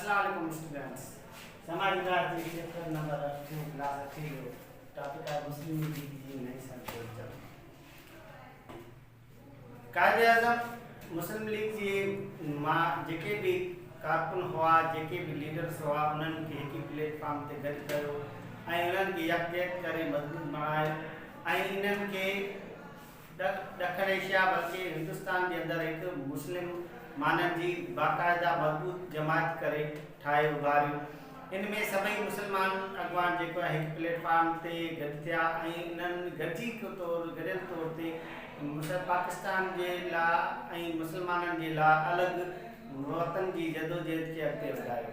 Assalamualaikum students. Samari baat ji chapter number 2 class 3 topic है मुस्लिम league की नई संकल्प। कायदे आज़म मुस्लिम लीग जी मां जेके भी कारकुन हुआ जेके भी लीडर्स हुआ उन्हनि खे हिकु प्लेटफॉर्म ते गॾु कयो ऐं उन्हनि खे यकजहत करे मज़बूत बणायो ऐं इन्हनि खे ॾखण एशिया बल्कि हिंदुस्तान जे अंदरि हिकु मुस्लिम माननि जी बाक़ायदा मज़बूत जमात करे ठाहियो उभारियो। इन में सभई मुसलमान अॻवान जेको आहे हिकु प्लेटफॉर्म ते गॾु थिया ऐं इन्हनि गॾिजी गॾियल तौर ते पाकिस्तान जे लाइ ऐं मुसलमाननि जे लाइ अलॻि वतन जी जदोजहद खे अॻिते वधायो।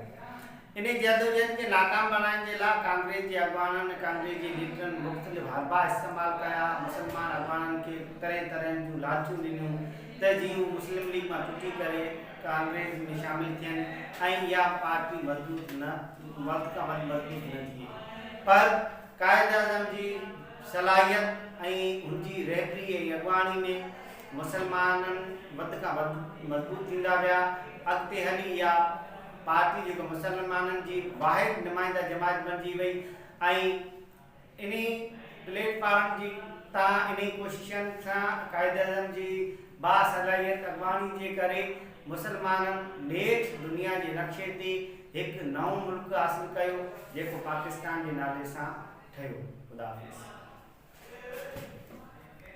इन जदोजहद खे नाकाम बणाइण जे लाइ कांग्रेस जे अॻवाननि कांग्रेस जे लीडरनि मुख़्तलिफ़ हरबा इस्तेमालु कया। मुसलमान अॻवाननि खे तरह तरह जूं लालचूं ॾिनियूं त जीअं मुस्लिम लीग मां टुटी करे कांग्रेस में शामिल थियनि ऐं इहा पार्टी मज़बूत न थिए। पर कायदे आज़म जी सलाहियत ऐं उनजी रहबरी ऐं अॻवानी में मुसलमाननि वधि खां वधि मज़बूत थींदा विया। अॻिते हली इहा पार्टी जेको मुसलमाननि जी वाहिद नुमाइंदा जमात बणिजी वई ऐं इन प्लेटफॉर्म जी इन कोशिशनि सां कायदे आज़म जी बासलाहियत अॻवानी जे करे मुसलमाननि नेठ दुनिया जे नक्शे ते हिकु नओं मुल्क हासिल कयो जेको पाकिस्तान जे नाले सां ठहियो। ख़ुदा हाफ़िज़।